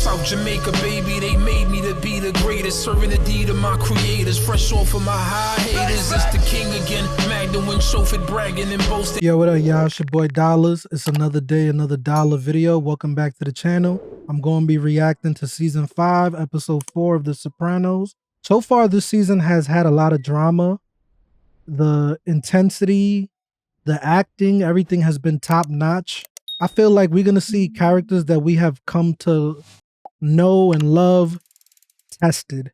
South Jamaica, baby, they made me to be the greatest. Serving the deed of my creators. Fresh off of my high haters. It's the king again. Magdalene chauffeured, bragging and boasting. Yo, what up, y'all? It's your boy Dollars. It's another day, another dollar video. Welcome back to the channel. I'm going to be reacting to season 5, episode 4 of The Sopranos. So far, this season has had a lot of drama. The intensity, the acting, everything has been top notch. I feel like we're going to see characters that we have come to know and love tested.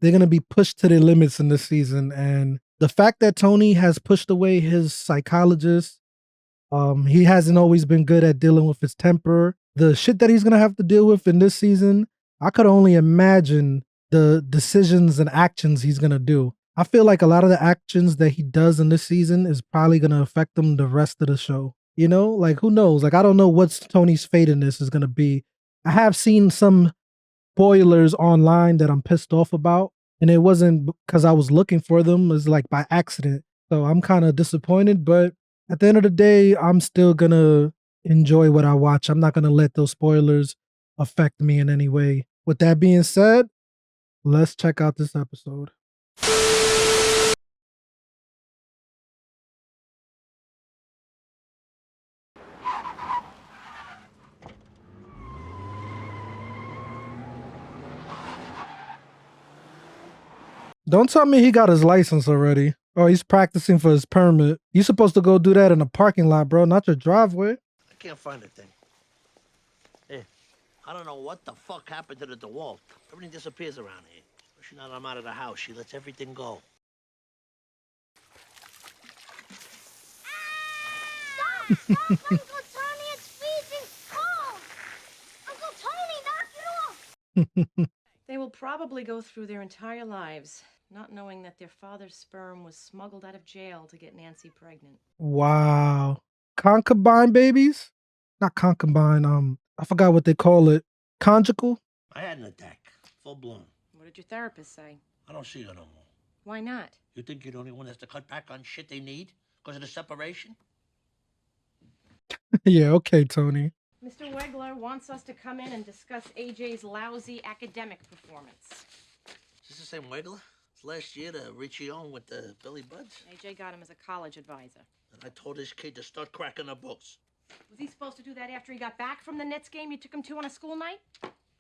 They're going to be pushed to their limits in this season. And the fact that Tony has pushed away his psychologist, he hasn't always been good at dealing with his temper. The shit that he's going to have to deal with in this season, I could only imagine the decisions and actions he's going to do. I feel like a lot of the actions that he does in this season is probably going to affect him the rest of the show. You know, like who knows? Like, I don't know what Tony's fate in this is going to be. I have seen some spoilers online that I'm pissed off about, and it wasn't because I was looking for them. It's like by accident. So I'm kind of disappointed, but at the end of the day, I'm still going to enjoy what I watch. I'm not going to let those spoilers affect me in any way. With that being said, let's check out this episode. Don't tell me he got his license already. Oh, he's practicing for his permit. You're supposed to go do that in a parking lot, bro, not your driveway. I can't find a thing. Hey, I don't know what the fuck happened to the DeWalt. Everything disappears around here. Especially now that I'm out of the house. She lets everything go. Stop! Stop, Uncle Tony! It's freezing cold! Uncle Tony, knock it off! They will probably go through their entire lives not knowing that their father's sperm was smuggled out of jail to get Nancy pregnant. Wow. Concubine babies? Not concubine, I forgot what they call it. Conjugal? I had an attack. Full blown. What did your therapist say? I don't see her no more. Why not? You think you're the only one that has to cut back on shit they need? Because of the separation? Yeah, okay, Tony. Mr. Wegler wants us to come in and discuss AJ's lousy academic performance. Is this the same Wegler? It's last year the Riccione with the Billy Buds. AJ got him as a college advisor. And I told this kid to start cracking the books. Was he supposed to do that after he got back from the Nets game you took him to on a school night?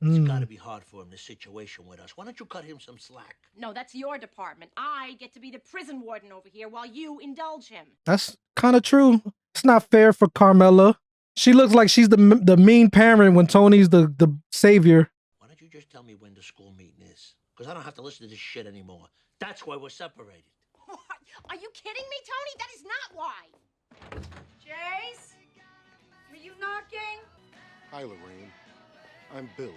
It's gotta be hard for him, this situation with us. Why don't you cut him some slack? No, that's your department. I get to be the prison warden over here while you indulge him. That's kind of true. It's not fair for Carmela. She looks like she's the mean parent when Tony's the savior. Why don't you just tell me when the school meeting is? Because I don't have to listen to this shit anymore. That's why we're separated. What? Are you kidding me, Tony? That is not why. Jace? Are you knocking? Hi, Lorraine. I'm Bill.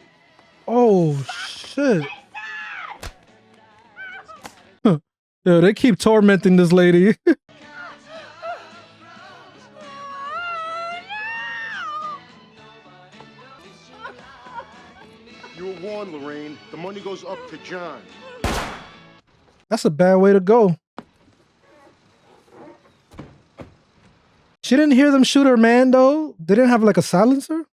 Oh, shit. Huh. Yo, they keep tormenting this lady. You were warned, Lorraine. The money goes up to John. That's a bad way to go. She didn't hear them shoot her man, though. They didn't have like a silencer.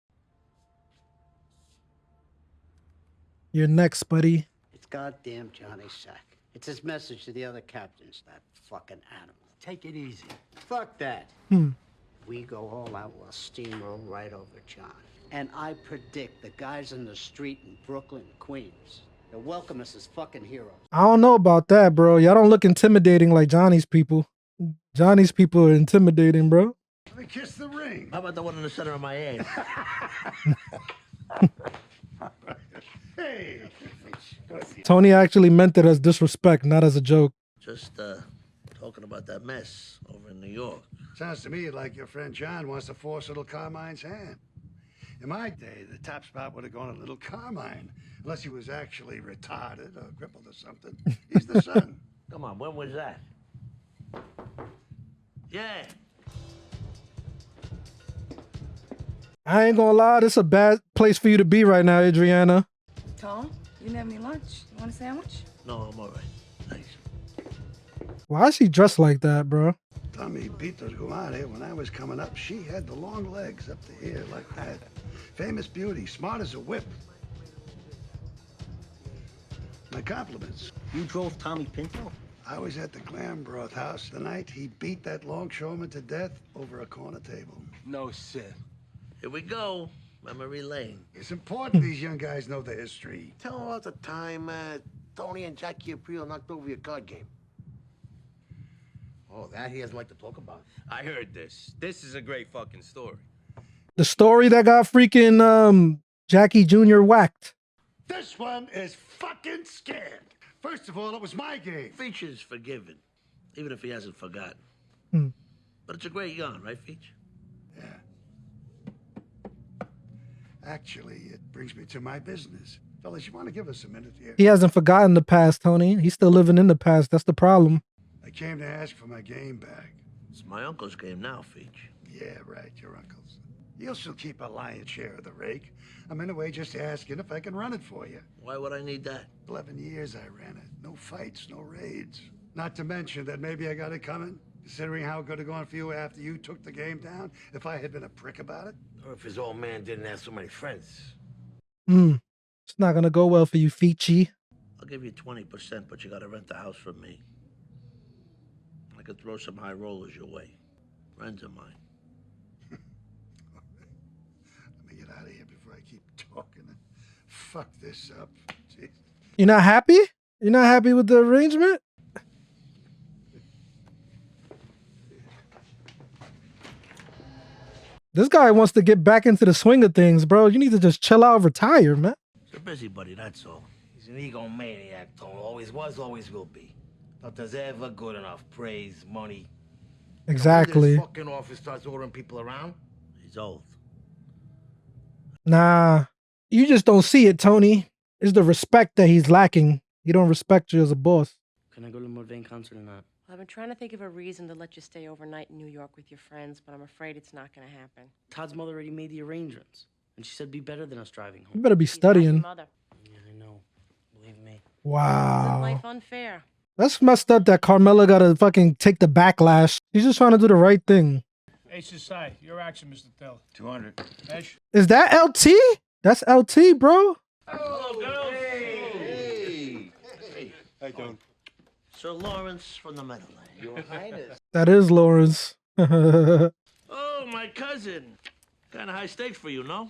You're next, buddy. It's goddamn Johnny's sack. It's his message to the other captains, that fucking animal. Take it easy. Fuck that. We go all out, we'll steamroll right over John. And I predict the guys in the street in Brooklyn, Queens, they'll welcome us as fucking heroes. I don't know about that, bro. Y'all don't look intimidating like Johnny's people. Johnny's people are intimidating, bro. Let me kiss the ring. How about the one in the center of my ass? Hey. Tony actually meant it as disrespect, not as a joke. Just, talking about that mess over in New York. Sounds to me like your friend John wants to force little Carmine's hand. In my day, the top spot would have gone to little Carmine, unless he was actually retarded or crippled or something. He's the son. Come on, when was that? Yeah. I ain't gonna lie, this is a bad place for you to be right now, Adriana. Tom, you didn't have any lunch. You want a sandwich? No, I'm all right. Thanks. Why is she dressed like that, bro? Tommy Pito's Guare, when I was coming up, she had the long legs up to here like that. Famous beauty, smart as a whip. My compliments. You drove Tommy Pinto? I was at the clam broth house the night he beat that longshoreman to death over a corner table. No shit. Here we go. Memory lane. It's important these young guys know the history. Tell them about the time Tony and Jackie Aprile knocked over your card game. Oh, that he doesn't like to talk about. I heard this. This is a great fucking story. The story that got freaking Jackie Jr. whacked. This one is fucking scared. First of all, it was my game. Feature's forgiven, even if he hasn't forgotten. Hmm. But it's a great yarn, right, Feature? Yeah. Actually, it brings me to my business. Fellas, you want to give us a minute here? He hasn't forgotten the past, Tony. He's still living in the past. That's the problem. I came to ask for my game back. It's my uncle's game now, Feature. Yeah, right, your uncle's. You'll still keep a lion's share of the rake. I'm in a way just asking if I can run it for you. Why would I need that? 11 years I ran it. No fights, no raids. Not to mention that maybe I got it coming, considering how it could have gone for you after you took the game down, if I had been a prick about it. Or if his old man didn't have so many friends. It's not gonna go well for you, Feechy. I'll give you 20%, but you gotta rent the house from me. I could throw some high rollers your way. Friends of mine. Let me get out of here before I keep talking and fuck this up. Jeez. You're not happy? You're not happy with the arrangement? This guy wants to get back into the swing of things, bro. You need to just chill out, retire, man. He's a busybody, that's all. He's an egomaniac, Tone. Always was, always will be. Nothing's ever good enough. Praise, money. Exactly. This fucking office starts ordering people around. He's old. Nah, you just don't see it, Tony. It's the respect that he's lacking. He don't respect you as a boss. Can I go to the Mudvayne concert or not? I've been trying to think of a reason to let you stay overnight in New York with your friends, but I'm afraid it's not going to happen. Todd's mother already made the arrangements, and she said be better than us driving You home. better be She's not your studying. mother. Yeah, I know. Believe me. Isn't Wow. life unfair? That's messed up that Carmela gotta fucking take the backlash. She's just trying to do the right thing. Hey, Society, your action, Mr. Tell. 200. Mesh. Is that LT? That's LT, bro. Hello, girls. Hey. How you doing? Sir Lawrence from the Meadowland. Your Highness. That is Lawrence. Oh, my cousin. Kind of high stakes for you, no?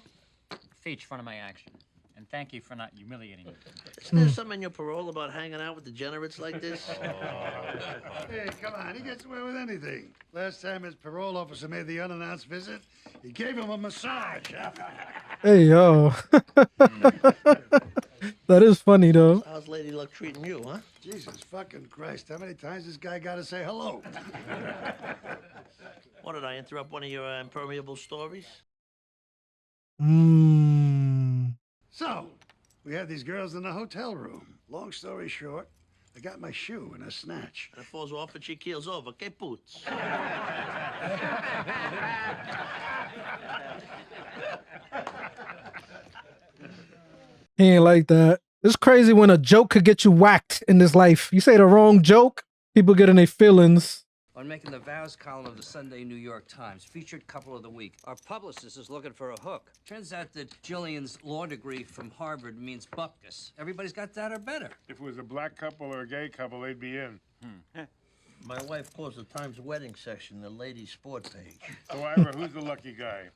Feach front of my action. And thank you for not humiliating me. Isn't there something in your parole about hanging out with degenerates like this? Hey, come on, he gets away with anything. Last time his parole officer made the unannounced visit, he gave him a massage. Hey, yo. That is funny, though. How's Lady Luck treating you, huh? Jesus fucking Christ, how many times this guy got to say hello? What, did I interrupt one of your impermeable stories? So, we had these girls in the hotel room. Long story short, I got my shoe in a snatch. And it falls off and she keels over. Que putz. He ain't like that. It's crazy when a joke could get you whacked in this life. You say the wrong joke, people get in their feelings. On making the vows column of the Sunday New York Times, featured couple of the week. Our publicist is looking for a hook. Turns out that Jillian's law degree from Harvard means bupkis. Everybody's got that or better. If it was a black couple or a gay couple, they'd be in. My wife calls the Times wedding section the ladies' sport page. So, Ira, who's the lucky guy?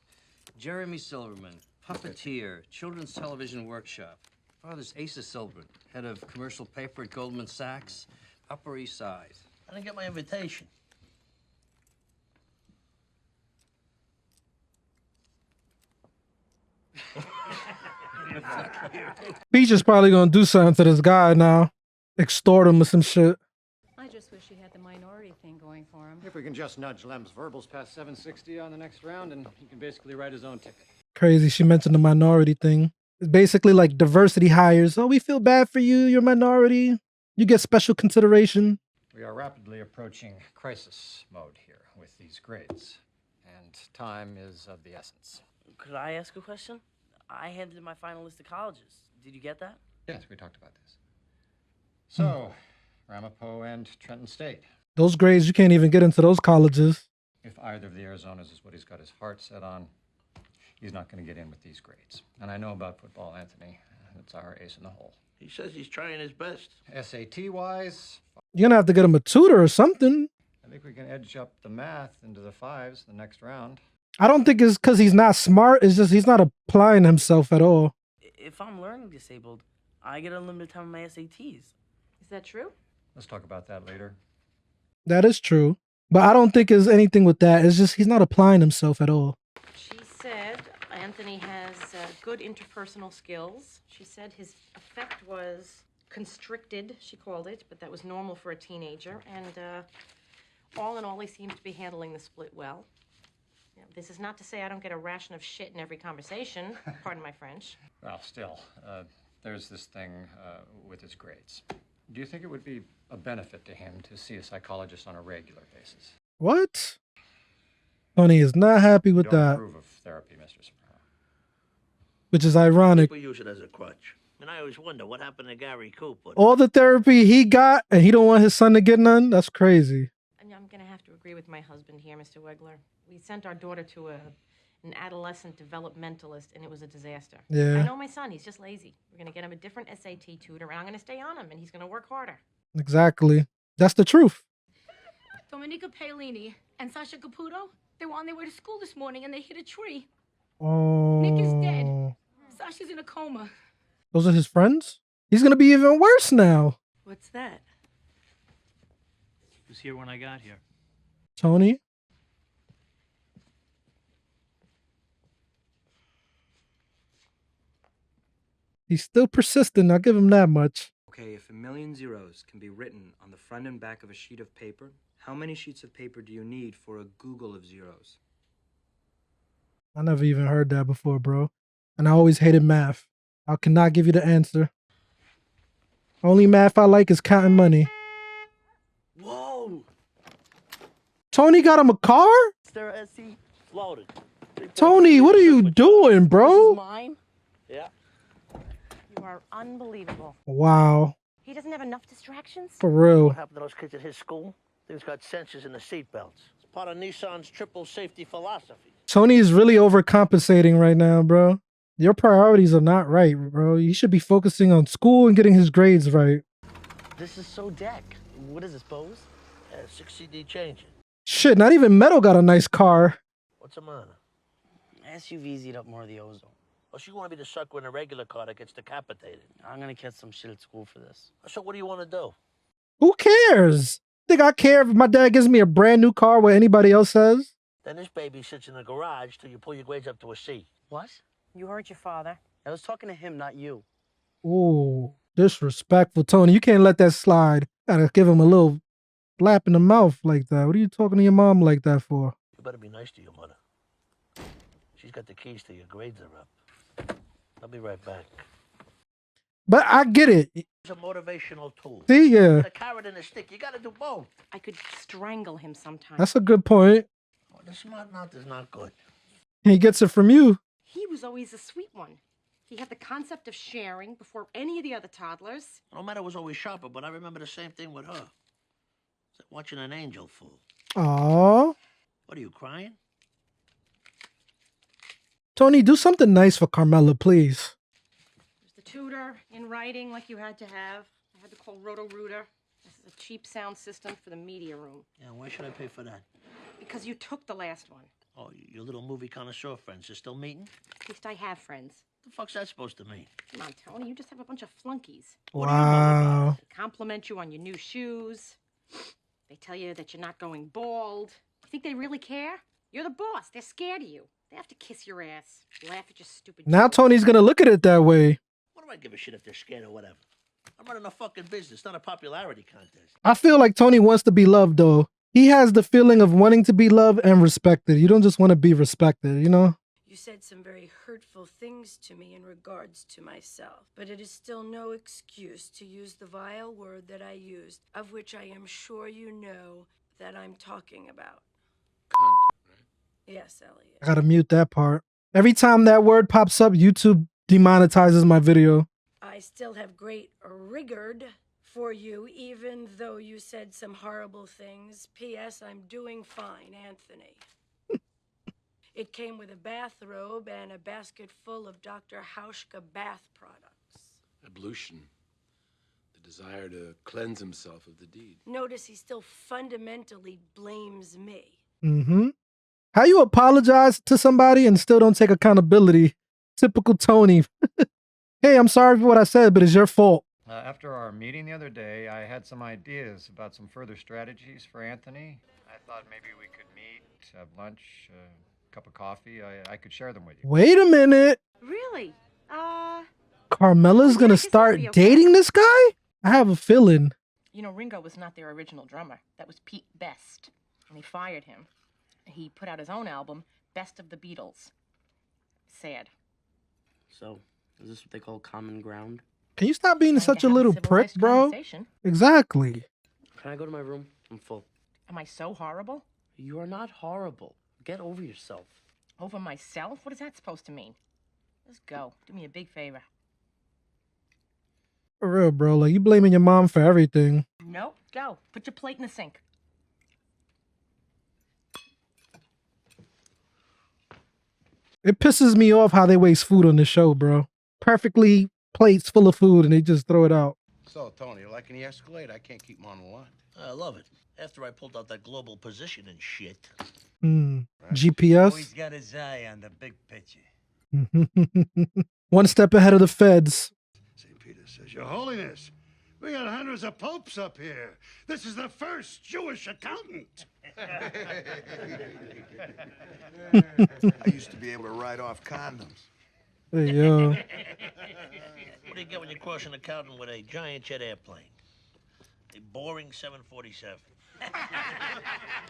Jeremy Silverman, puppeteer, children's television workshop. Father's Asa Silverman, head of commercial paper at Goldman Sachs, Upper East Side. I didn't get my invitation. Peach is probably gonna do something to this guy now. Extort him or some shit. I just wish he had the minority thing going for him. If we can just nudge Lem's verbals past 760 on the next round, and he can basically write his own ticket. Crazy, she mentioned the minority thing. It's basically like diversity hires. Oh, we feel bad for you, you're a minority. You get special consideration. We are rapidly approaching crisis mode here with these grades, and time is of the essence. Could I ask a question? I handed in my final list of colleges. Did you get that? Yes, we talked about this. So, Ramapo and Trenton State. Those grades, you can't even get into those colleges. If either of the Arizonas is what he's got his heart set on, he's not going to get in with these grades. And I know about football, Anthony. It's our ace in the hole. He says he's trying his best. SAT-wise, You're gonna have to get him a tutor or something. I think we can edge up the math into the 5s the next round. I don't think it's because he's not smart. It's just he's not applying himself at all. If I'm learning disabled, I get unlimited time on my SATs. Is that true? Let's talk about that later. That is true. But I don't think there's anything with that. It's just he's not applying himself at all. She said Anthony has good interpersonal skills. She said his affect was constricted, she called it, but that was normal for a teenager. And all in all, he seems to be handling the split well. Now, this is not to say I don't get a ration of shit in every conversation. Pardon my French. Well, still, there's this thing with his grades. Do you think it would be a benefit to him to see a psychologist on a regular basis? What? Tony is not happy with Don't that. approve of therapy, Mr. Soprano. Which is ironic. We use it as a crutch. And I always wonder what happened to Gary Cooper. All the therapy he got, and he don't want his son to get none? That's crazy. I'm going to have to agree with my husband here, Mr. Wegler. We sent our daughter to an adolescent developmentalist, and it was a disaster. Yeah. I know my son. He's just lazy. We're going to get him a different SAT tutor, and I'm going to stay on him, and he's going to work harder. Exactly. That's the truth. Dominica Paolini and Sasha Caputo, they were on their way to school this morning, and they hit a tree. Oh. Nick is dead. Sasha's in a coma. Those are his friends? He's going to be even worse now. What's that? He was here when I got here. Tony? He's still persistent. I'll give him that much. Okay, if 1,000,000 zeros can be written on the front and back of a sheet of paper, how many sheets of paper do you need for a Google of zeros? I never even heard that before, bro. And I always hated math. I cannot give you the answer. Only math I like is counting money. Whoa! Tony got him a car? There, SC loaded. Tony, what are you doing, bro? Mine? Yeah. You are unbelievable. Wow. He doesn't have enough distractions? For real. What happened to those kids at his school? Things got sensors in the seatbelts. It's part of Nissan's triple safety philosophy. Tony is really overcompensating right now, bro. Your priorities are not right, bro. You should be focusing on school and getting his grades right. This is so deck. What is this, Bose? Yeah, 6 CD changing. Shit, not even Meadow got a nice car. What's the matter? SUVs eat up more of the ozone. Oh, so you want to be the sucker in a regular car that gets decapitated? I'm gonna catch some shit at school for this. So what do you want to do? Who cares? Think I care if my dad gives me a brand new car what anybody else says? Then this baby sits in the garage till you pull your grades up to a C. What? You heard your father. I was talking to him, not you. Ooh, disrespectful, Tony. You can't let that slide. Gotta give him a little slap in the mouth like that. What are you talking to your mom like that for? You better be nice to your mother. She's got the keys till your grades are up. I'll be right back. But I get it. It's a motivational tool. See, yeah. A carrot and a stick. You got to do both. I could strangle him sometimes. That's a good point. Oh, the smart mouth is not good. He gets it from you. He was always a sweet one. He had the concept of sharing before any of the other toddlers. No matter was always sharper, but I remember the same thing with her. It's like watching an angel fall. Aww. What are you, crying? Tony, do something nice for Carmela, please. There's the tutor in writing like you had to have. I had to call Roto-Rooter. This is a cheap sound system for the media room. Yeah, why should I pay for that? Because you took the last one. Oh, your little movie connoisseur friends are still meeting? At least I have friends. What the fuck's that supposed to mean? Come on, Tony, you just have a bunch of flunkies. Wow. They compliment you on your new shoes. They tell you that you're not going bald. You think they really care? You're the boss. They're scared of you. They have to kiss your ass, laugh at your stupid Now jokes. Tony's gonna look at it that way. What do I give a shit if they're scared or whatever? I'm running a fucking business, not a popularity contest. I feel like Tony wants to be loved, though. He has the feeling of wanting to be loved and respected. You don't just want to be respected, you know? You said some very hurtful things to me in regards to myself, but it is still no excuse to use the vile word that I used, of which I am sure you know that I'm talking about. Cunt, right? Yes, Elliot. I gotta mute that part. Every time that word pops up, YouTube demonetizes my video. I still have great regard for you, even though you said some horrible things. P.S. I'm doing fine, Anthony. It came with a bathrobe and a basket full of Dr. Hauschka bath products. Ablution. desire to cleanse himself of the deed. Notice he still fundamentally blames me. Mm-hmm. How you apologize to somebody and still don't take accountability? Typical Tony. Hey, I'm sorry for what I said, but it's your fault. After our meeting the other day, I had some ideas about some further strategies for Anthony. I thought maybe we could meet, have lunch, a cup of coffee. I could share them with you. Wait a minute. Really? Carmela's gonna start dating this guy? I have a feeling. You know, Ringo was not their original drummer. That was Pete Best, and they fired him. He put out his own album, Best of the Beatles. Sad. So, is this what they call common ground? Can you stop being such a little prick, bro? Exactly. Can I go to my room? I'm full. Am I so horrible? You are not horrible. Get over yourself. Over myself? What is that supposed to mean? Just go. Do me a big favor. For real, bro. Like, you blaming your mom for everything. Nope. Go. Put your plate in the sink. It pisses me off how they waste food on the show, bro. Perfectly plates full of food and they just throw it out. So, Tony, you liking the Escalade? I can't keep them on the line. I love it. After I pulled out that global position and shit. GPS. Always got his eye on the big picture. One step ahead of the feds. St. Peter says, Your Holiness, we got hundreds of popes up here. This is the first Jewish accountant. I used to be able to write off condoms. Hey, yo. What do you get when you cross an accountant with a giant jet airplane? A boring 747.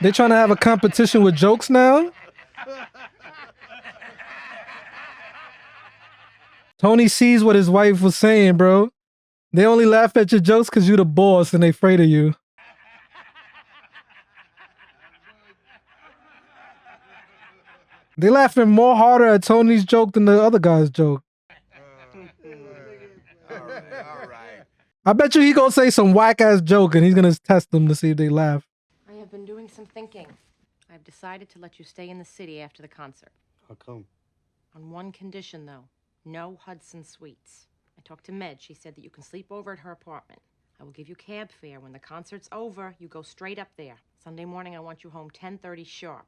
They trying to have a competition with jokes now? Tony sees what his wife was saying, bro. They only laugh at your jokes because you're the boss and they afraid of you. They laughing more harder at Tony's joke than the other guy's joke. All right. I bet you he gonna say some whack-ass joke and he's gonna test them to see if they laugh. I have been doing some thinking. I've decided to let you stay in the city after the concert. How come? On one condition, though. No Hudson Suites. I talked to Med. She said that you can sleep over at her apartment. I will give you cab fare. When the concert's over, you go straight up there. Sunday morning, I want you home 10:30 sharp.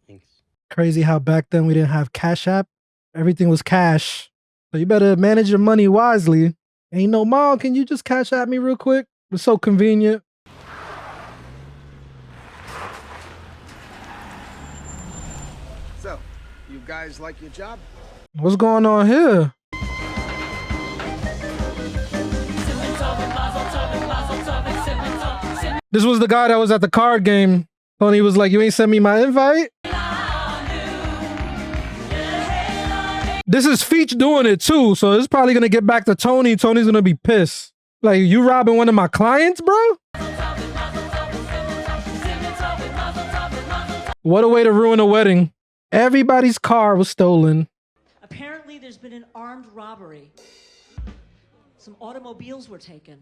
Thanks. Crazy how back then we didn't have Cash App. Everything was cash. So you better manage your money wisely. Ain't no, Mom, can you just Cash App me real quick? It's so convenient. So, you guys like your job? What's going on here? This was the guy that was at the card game. Tony was like, you ain't sent me my invite? This is Feach doing it too, so it's probably gonna get back to Tony. Tony's gonna be pissed. Like, you robbing one of my clients, bro? What a way to ruin a wedding. Everybody's car was stolen. Apparently, there's been an armed robbery. Some automobiles were taken.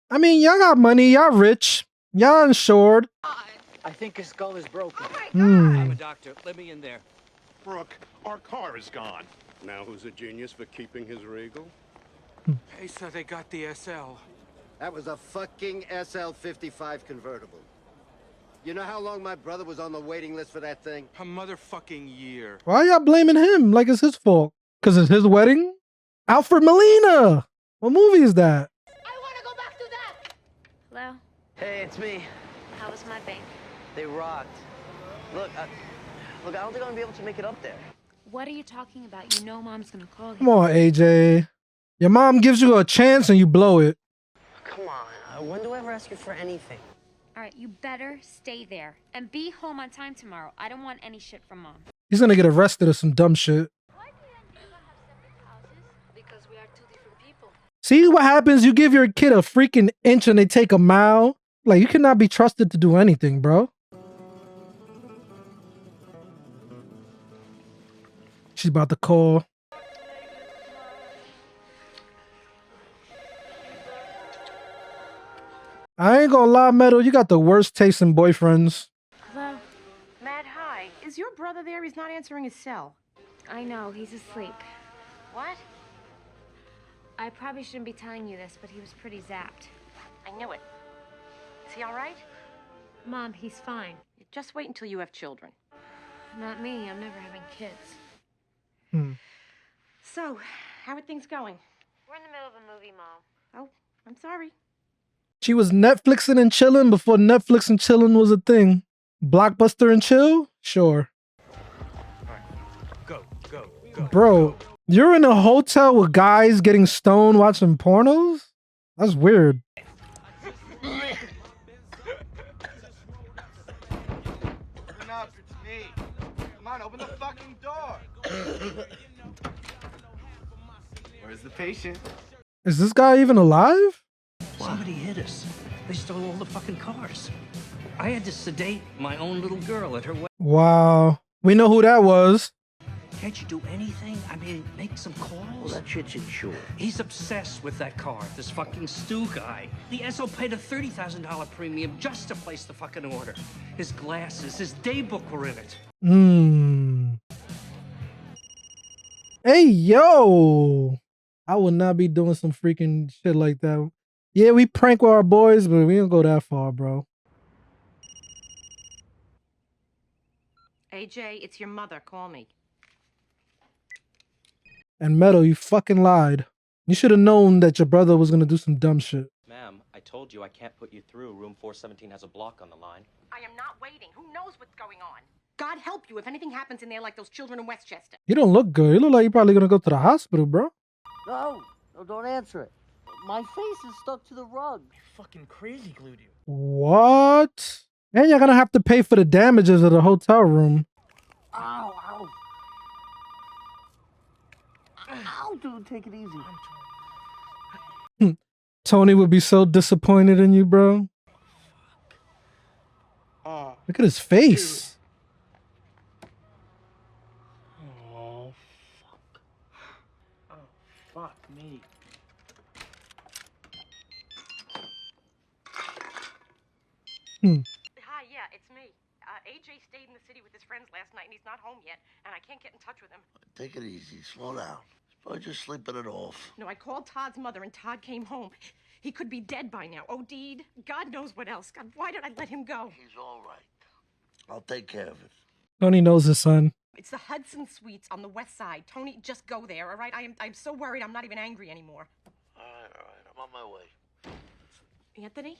I mean, y'all got money, y'all rich, y'all insured. I think his skull is broken. I'm a doctor. Let me in there. Brooke, our car is gone. Now who's a genius for keeping his Regal? Hey, so they got the SL. That was a fucking SL-55 convertible. You know how long my brother was on the waiting list for that thing? A motherfucking year. Why y'all blaming him like it's his fault? Because it's his wedding? Alfred Molina! What movie is that? Hello? Hey, it's me. How was my bank? They rocked. Look, I don't think I'm gonna be able to make it up there. What are you talking about? You know Mom's gonna call you. Come on, AJ. Your mom gives you a chance and you blow it. Come on, when do I ever ask you for anything? All right, you better stay there and be home on time tomorrow. I don't want any shit from Mom. He's gonna get arrested or some dumb shit. Because we are two different people. See what happens? You give your kid a freaking inch and they take a mile. Like, you cannot be trusted to do anything, bro. She's about to call. I ain't gonna lie, Metal, you got the worst taste in boyfriends. Hello? Matt, hi. Is your brother there? He's not answering his cell. I know, he's asleep. What? I probably shouldn't be telling you this, but he was pretty zapped. I knew it. Is he all right? Mom, he's fine. Just wait until you have children. Not me. I'm never having kids. So, how are things going? We're in the middle of a movie, Mom. Oh, I'm sorry. She was Netflixing and chilling before Netflix and chilling was a thing. Blockbuster and chill? Sure. Go. Bro, you're in a hotel with guys getting stoned watching pornos? That's weird. Open up, it's me. Come on, open the fucking door. Where's the patient? Is this guy even alive? Somebody hit us. They stole all the fucking cars. I had to sedate my own little girl at her wedding. Wow. We know who that was. Can't you do anything? I mean, make some calls? Well, that shit's insured. He's obsessed with that car, this fucking Stu guy. The SO paid a $30,000 premium just to place the fucking order. His glasses, his daybook were in it. Hey, yo. I would not be doing some freaking shit like that. Yeah, we prank with our boys, but we don't go that far, bro. AJ, it's your mother. Call me. And Meadow, you fucking lied. You should have known that your brother was gonna do some dumb shit. Ma'am, I told you I can't put you through. Room 417 has a block on the line. I am not waiting. Who knows what's going on? God help you if anything happens in there like those children in Westchester. You don't look good. You look like you're probably gonna go to the hospital, bro. No, don't answer it. My face is stuck to the rug. Fucking crazy glued you. What? And you're gonna have to pay for the damages of the hotel room. Ow, ow. Ow, dude, take it easy. Tony would be so disappointed in you, bro. Look at his face. Oh, fuck. Oh, fuck me. Hi, yeah, it's me. AJ stayed in the city with his friends last night, and he's not home yet, and I can't get in touch with him. Take it easy. Slow down. He's probably just sleeping it off. No, I called Todd's mother, and Todd came home. He could be dead by now. OD'd. God knows what else. God, why did I let him go? He's all right. I'll take care of it. Tony knows his son. It's the Hudson Suites on the west side. Tony, just go there, all right? I'm so worried I'm not even angry anymore. All right. I'm on my way. Anthony?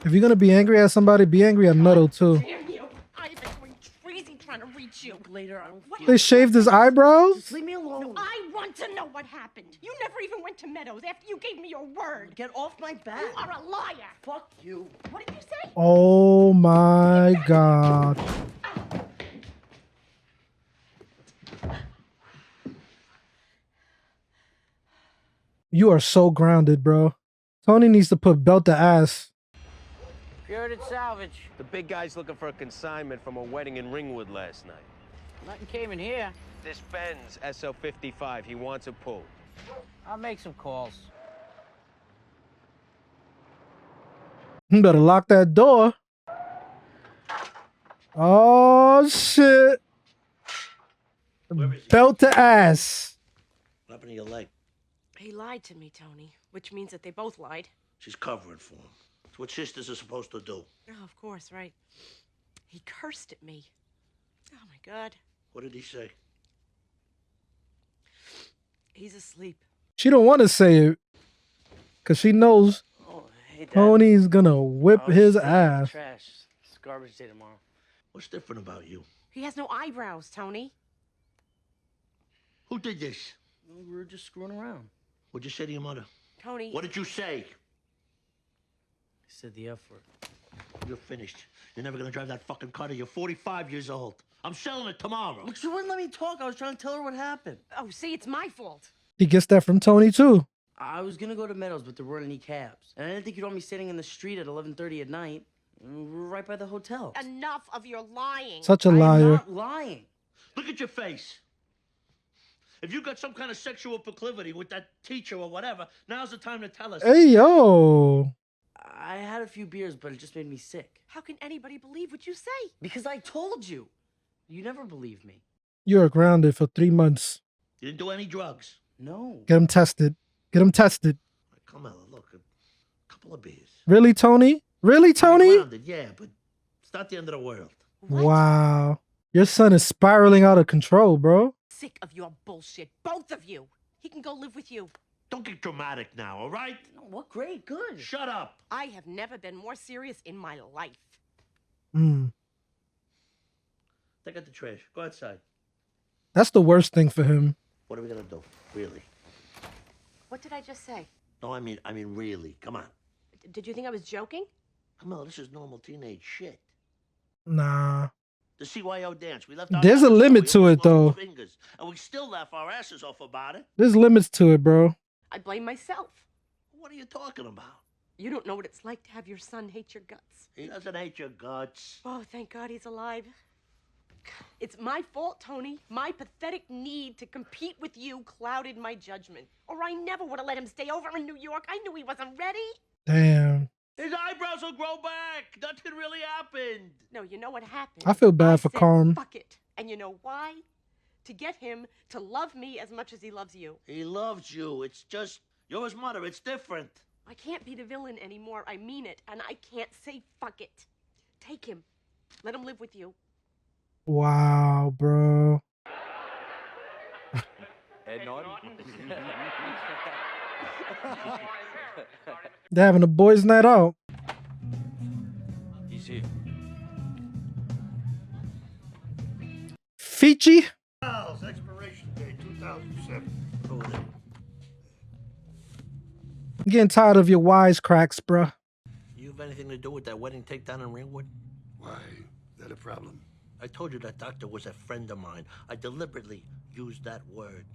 If you're gonna be angry at somebody, be angry at Meadow too. Damn you! I've been going crazy trying to reach you. Later, I don't feel They shaved his eyebrows? Just leave me alone. No, I want to know what happened. You never even went to Meadows after you gave me your word. Get off my back. You are a liar. Fuck you. What did you say? Oh my God. You are so grounded, bro. Tony needs to put belt to ass. Puritan salvage. The big guy's looking for a consignment from a wedding in Ringwood last night. Nothing came in here. This Benz SO55, he wants it pulled. I'll make some calls. You better lock that door. Oh, shit. Belt to ass. What happened to your leg? He lied to me, Tony, which means that they both lied. She's covering for him. It's what sisters are supposed to do. Oh, of course, right. He cursed at me. Oh, my God. What did he say? He's asleep. She don't want to say it because she knows Hey, Dad. Tony's gonna whip his ass. Trash. It's garbage day tomorrow. What's different about you? He has no eyebrows, Tony. Who did this? We were just screwing around. What'd you say to your mother? Tony. What did you say? He said the F word. You're finished. You're never gonna drive that fucking car till you're 45 years old. I'm selling it tomorrow. But she wouldn't let me talk. I was trying to tell her what happened. Oh, see, it's my fault. He gets that from Tony too. I was gonna go to Meadows, but there weren't any cabs. And I didn't think you'd want me standing in the street at 11:30 at night. We were right by the hotel. Enough of your lying. Such a I'm liar. not lying. Look at your face. If you got some kind of sexual proclivity with that teacher or whatever, now's the time to tell us. Hey, yo. I had a few beers, but it just made me sick. How can anybody believe what you say? Because I told you. You never believe me. You are grounded for 3 months. You didn't do any drugs. No. Get him tested. Get him tested. Carmela, look, a couple of beers. Really, Tony? Really, Tony? Grounded, yeah, but it's not the end of the world. Wow. Your son is spiraling out of control, bro. Sick of your bullshit, both of you. He can go live with you. Don't get dramatic now, all right? What? Great, good. Shut up. I have never been more serious in my life. Take out the trash. Go outside. That's the worst thing for him. What are we gonna do? Really? What did I just say? No, I mean really. Come on. Did you think I was joking? Camilla, this is normal teenage shit. Nah. The CYO dance. We left our There's a asses limit we to almost it, lost though. our fingers, and we still laugh our asses off about it. There's limits to it, bro. I blame myself. What are you talking about? You don't know what it's like to have your son hate your guts. He doesn't hate your guts. Oh, thank God he's alive. It's my fault, Tony. My pathetic need to compete with you clouded my judgment. Or I never would have let him stay over in New York. I knew he wasn't ready. Damn. His eyebrows will grow back. Nothing really happened. No, you know what happened? I feel bad for said, Carm. Fuck it. And you know why? To get him to love me as much as he loves you. He loves you. It's just, you're his mother. It's different. I can't be the villain anymore. I mean it. And I can't say fuck it. Take him. Let him live with you. Wow, bro. Head nod. They're having a boys' night out. He's here. Fiji? Expiration date 2007. I'm getting tired of your wisecracks, bruh. You have anything to do with that wedding takedown in Ringwood? Why? Is that a problem? I told you that doctor was a friend of mine. I deliberately used that word.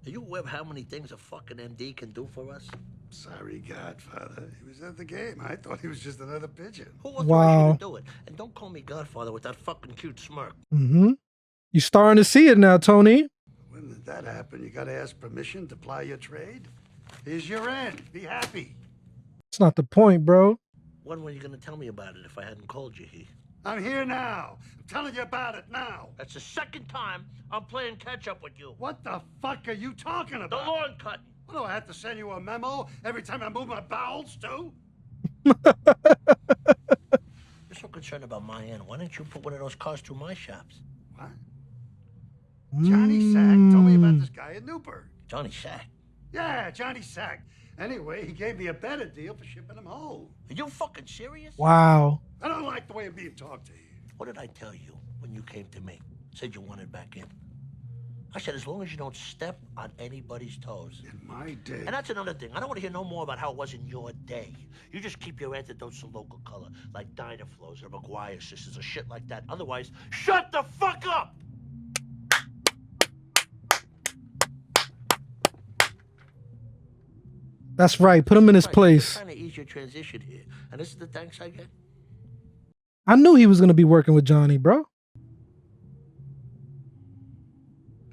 Are you aware of how many things a fucking MD can do for us? Sorry, Godfather. He was at the game. I thought he was just another pigeon. Who authorized you to do it? And don't call me Godfather with that fucking cute smirk. Mm-hmm. You starting to see it now, Tony. When did that happen? You gotta ask permission to ply your trade? Here's your end. Be happy. It's not the point, bro. When were you gonna tell me about it if I hadn't called you here? I'm here now. I'm telling you about it now. That's the second time I'm playing catch up with you. What the fuck are you talking about? The lawn cutting. What, do I have to send you a memo every time I move my bowels, too? You're so concerned about my end. Why don't you put one of those cars through my shops? What? Johnny Sack told me about this guy in Newburgh. Johnny Sack? Yeah, Johnny Sack. Anyway, he gave me a better deal for shipping him home. Are you fucking serious? Wow. I don't like the way I'm being talked to here. What did I tell you when you came to me? Said you wanted back in. I said, as long as you don't step on anybody's toes. In my day. And that's another thing. I don't want to hear no more about how it was in your day. You just keep your antidotes to local color, like Dynaflows or McGuire sisters or shit like that. Otherwise, shut the fuck up! That's right. Put him in his place. I'm trying to ease your transition here. And this is the thanks I get? I knew he was going to be working with Johnny, bro.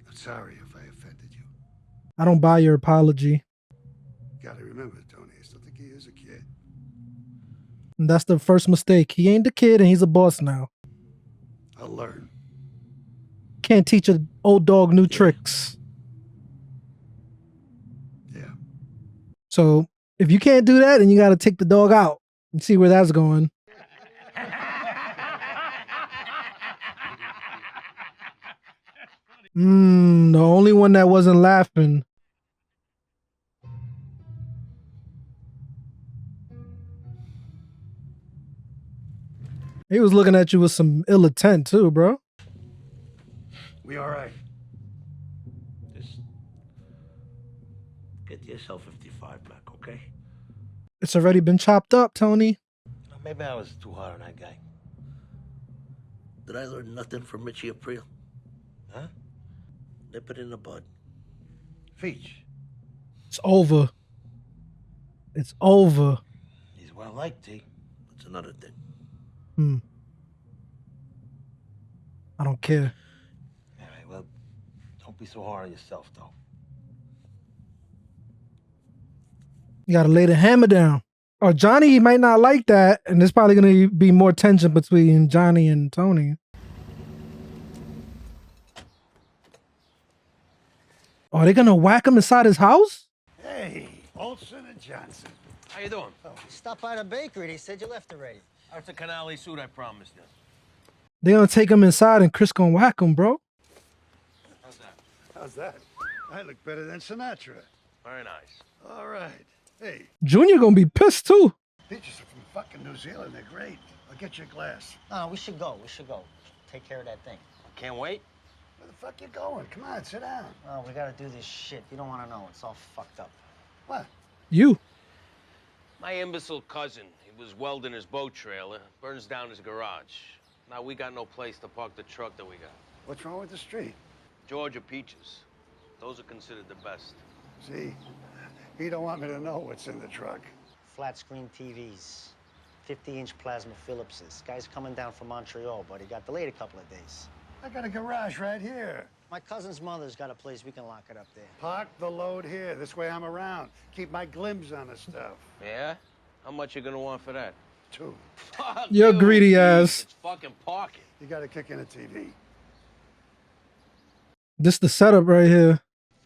I'm sorry if I offended you. I don't buy your apology. Gotta remember, Tony, I still think he is a kid. And that's the first mistake. He ain't the kid and he's a boss now. I'll learn. Can't teach an old dog new tricks. Yeah. So if you can't do that, then you got to take the dog out and see where that's going. The only one that wasn't laughing. He was looking at you with some ill intent too, bro. We all right? Just get the SL55 back, okay? It's already been chopped up, Tony. Maybe I was too hard on that guy. Did I learn nothing from Richie April? Huh? Nip it in the bud. Feach. It's over. It's over. He's well liked, T. That's another thing. I don't care. All right, well, don't be so hard on yourself, though. You gotta lay the hammer down. Or Johnny, he might not like that, and there's probably gonna be more tension between Johnny and Tony. Are they gonna whack him inside his house? Hey, Olson and Johnson. How you doing? Stop by the bakery. They said you left already. That's a canali suit I promised you. They gonna take him inside and Chris gonna whack him, bro. How's that? How's that? I look better than Sinatra. Very nice. All right. Hey, Junior gonna be pissed too. peaches are from fucking New Zealand. They're great. I'll get you a glass. No, we should go. We should go. Take care of that thing. Can't wait. Where the fuck you going? Come on, sit down. Oh, we gotta do this shit. You don't want to know. It's all fucked up. What? You. My imbecile cousin, he was welding his boat trailer, burns down his garage. Now we got no place to park the truck that we got. What's wrong with the street? Georgia peaches. Those are considered the best. See, he don't want me to know what's in the truck. Flat screen TVs, 50-inch plasma Philipses. Guy's coming down from Montreal, but he got delayed a couple of days. I got a garage right here. My cousin's mother's got a place. We can lock it up there. Park the load here. This way I'm around. Keep my glimpse on the stuff. Yeah? How much you gonna want for that? 2. Fuck You're you, greedy please. ass. It's fucking parking. You gotta kick in a TV. This the setup right here.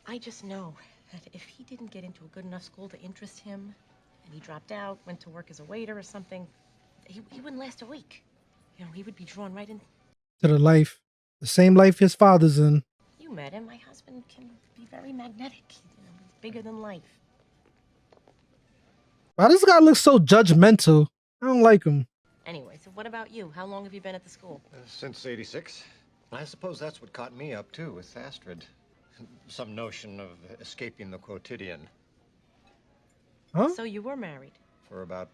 I just know that if he didn't get into a good enough school to interest him, and he dropped out, went to work as a waiter or something, he wouldn't last a week. You know, he would be drawn right in. To the life. The same life his father's in. You met him. My husband can be very magnetic. You know, he's bigger than life. Why this guy looks so judgmental? I don't like him. Anyway, so what about you? How long have you been at the school? Since '86. I suppose that's what caught me up, too, with Astrid. Some notion of escaping the quotidian. Huh? So you were married? For about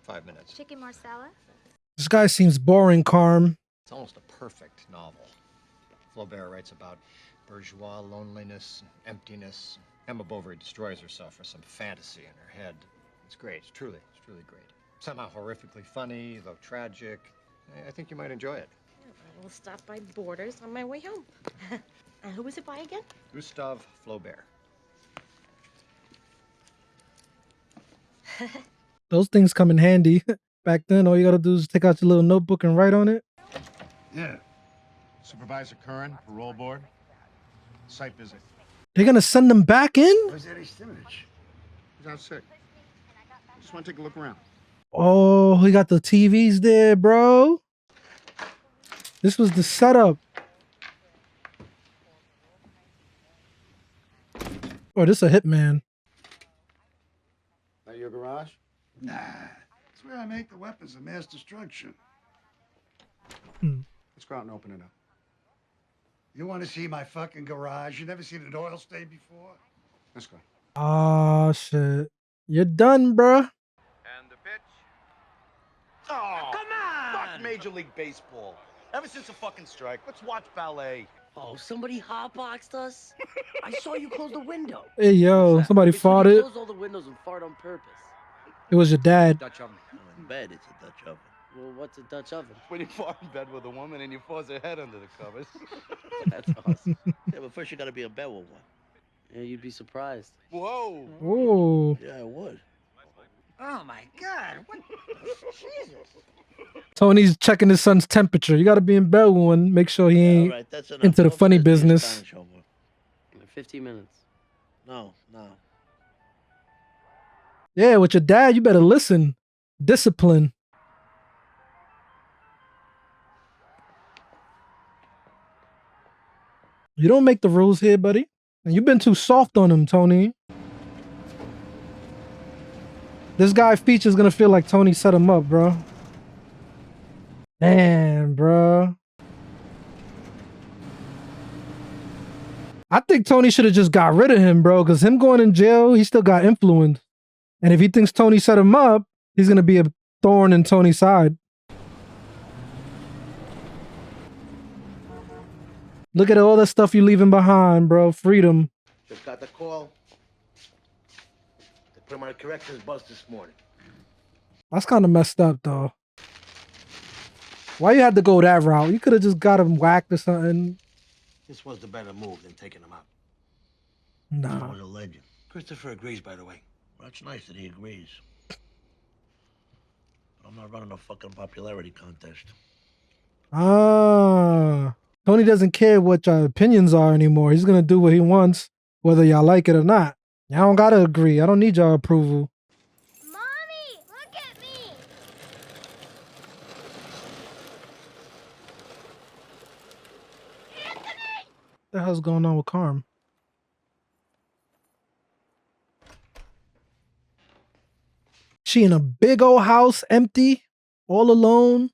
5 minutes. Chicken marsala? This guy seems boring, Carm. It's almost a perfect novel. Flaubert writes about bourgeois loneliness, emptiness. Emma Bovary destroys herself for some fantasy in her head. It's great. It's truly great. Somehow horrifically funny, though tragic. I think you might enjoy it. I will stop by Borders on my way home. And who was it by again? Gustave Flaubert. Those things come in handy. Back then, all you gotta do is take out your little notebook and write on it. Yeah. Supervisor Curran, parole board. Site visit. They're gonna send them back in? Where's Eddie Stimich? He's out sick. Just want to take a look around. Oh, he got the TVs there, bro. This was the setup. Oh, this a hitman. That your garage? Nah. It's where I make the weapons of mass destruction. Let's go out and open it up. You want to see my fucking garage? You never seen an oil stain before? Let's go. Oh, shit. You're done, bruh. And the pitch. Oh, come on! Fuck Major League Baseball. Ever since the fucking strike, let's watch ballet. Oh, somebody hotboxed us? I saw you close the window. Hey, yo, somebody farted. Close all the windows and fart on purpose. It was your dad. Dutch oven. In bed, it's a Dutch oven. Well, what's a Dutch oven? When you fart in bed with a woman and you force her head under the covers. That's awesome. Yeah, but first you gotta be in bed with one. Yeah, you'd be surprised. Whoa! Whoa. Yeah, I would. Oh my God! What? Jesus! Tony's checking his son's temperature. You gotta be in bed with one. Make sure he ain't Alright, that's enough. into the Don't funny press me in business. Spanish over. 15 minutes. No. Yeah, with your dad, you better listen. Discipline. You don't make the rules here, buddy. And you've been too soft on him, Tony. This guy Feature's gonna feel like Tony set him up, bro. Damn, bro. I think Tony should have just got rid of him, bro, because him going in jail, he still got influence. And if he thinks Tony set him up, he's gonna be a thorn in Tony's side. Look at all the stuff you're leaving behind, bro. Freedom. Just got the call. They put him on a corrections bus this morning. That's kind of messed up, though. Why you had to go that route? You could have just got him whacked or something. This was the better move than taking him out. Nah. He was a legend. Christopher agrees, by the way. Well, that's nice that he agrees. I'm not running a fucking popularity contest. Ah. Tony doesn't care what your opinions are anymore. He's gonna do what he wants, whether y'all like it or not. Y'all don't gotta agree. I don't need y'all approval. Mommy, look at me. What the hell's going on with Carm? She in a big old house, empty, all alone.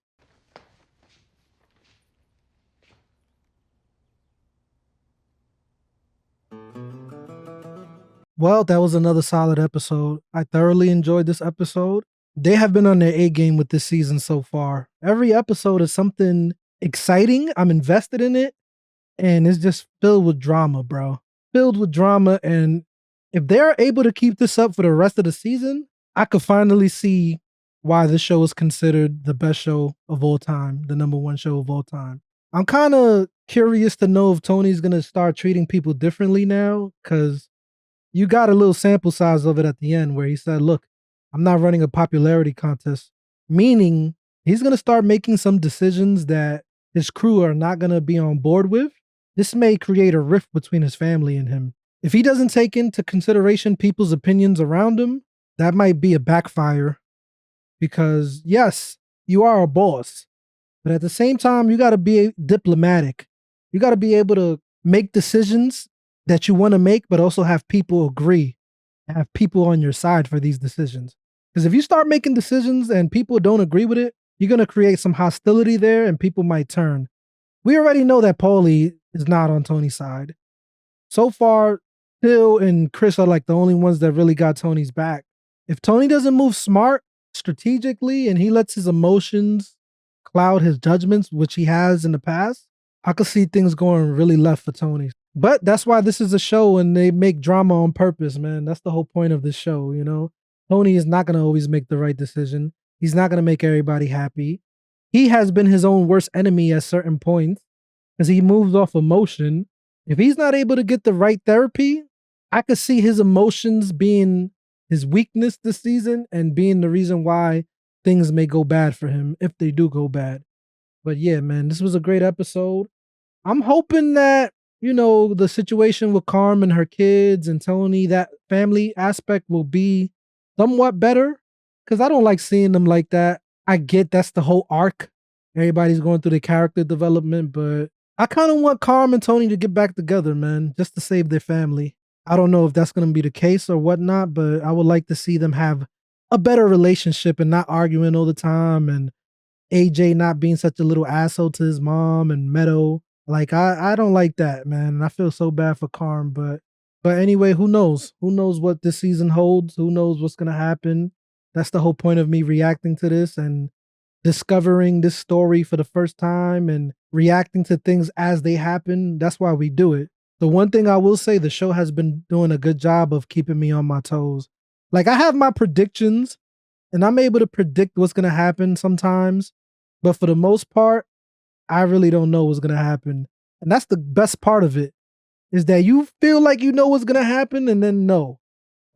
Well, that was another solid episode. I thoroughly enjoyed this episode. They have been on their A game with this season so far. Every episode is something exciting. I'm invested in it. And it's just filled with drama, bro. Filled with drama. And if they're able to keep this up for the rest of the season, I could finally see why this show is considered the best show of all time, the #1 show of all time. I'm kind of curious to know if Tony's going to start treating people differently now, because you got a little sample size of it at the end where he said, look, I'm not running a popularity contest, meaning he's going to start making some decisions that his crew are not going to be on board with. This may create a rift between his family and him. If he doesn't take into consideration people's opinions around him, that might be a backfire. Because yes, you are a boss, but at the same time, you got to be diplomatic. You got to be able to make decisions that you want to make, but also have people agree, have people on your side for these decisions. Because if you start making decisions and people don't agree with it, you're going to create some hostility there and people might turn. We already know that Paulie is not on Tony's side. So far, Phil and Chris are like the only ones that really got Tony's back. If Tony doesn't move smart, strategically, and he lets his emotions cloud his judgments, which he has in the past, I could see things going really left for Tony. But that's why this is a show and they make drama on purpose, man. That's the whole point of this show, you know? Tony is not going to always make the right decision. He's not going to make everybody happy. He has been his own worst enemy at certain points because he moves off emotion. If he's not able to get the right therapy, I could see his emotions being his weakness this season and being the reason why things may go bad for him if they do go bad. But yeah, man, this was a great episode. I'm hoping that, you know, the situation with Carm and her kids and Tony, that family aspect will be somewhat better, because I don't like seeing them like that. I get that's the whole arc. Everybody's going through their character development, but I kind of want Carm and Tony to get back together, man, just to save their family. I don't know if that's going to be the case or whatnot, but I would like to see them have a better relationship and not arguing all the time, and AJ not being such a little asshole to his mom and Meadow. Like, I don't like that, man. I feel so bad for Carm, but anyway, who knows? Who knows what this season holds? Who knows what's going to happen? That's the whole point of me reacting to this and discovering this story for the first time and reacting to things as they happen. That's why we do it. The one thing I will say, the show has been doing a good job of keeping me on my toes. Like, I have my predictions and I'm able to predict what's going to happen sometimes, but for the most part, I really don't know what's going to happen. And that's the best part of it, is that you feel like you know what's going to happen, and then no,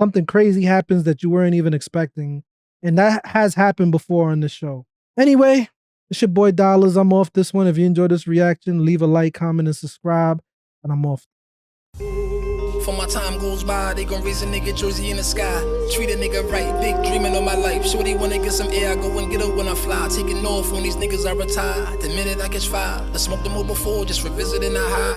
something crazy happens that you weren't even expecting. And that has happened before on this show. Anyway, it's your boy Dollars. I'm off this one. If you enjoyed this reaction, leave a like, comment, and subscribe. And I'm off. For my time goes by, they gon' raise a nigga Jersey in the sky. Treat a nigga right, big dreaming on my life. Shorty wanna get some air, I go and get her when I fly. Taking off when these niggas are retired. The minute I catch fire, I smoked them all before, just revisiting the high.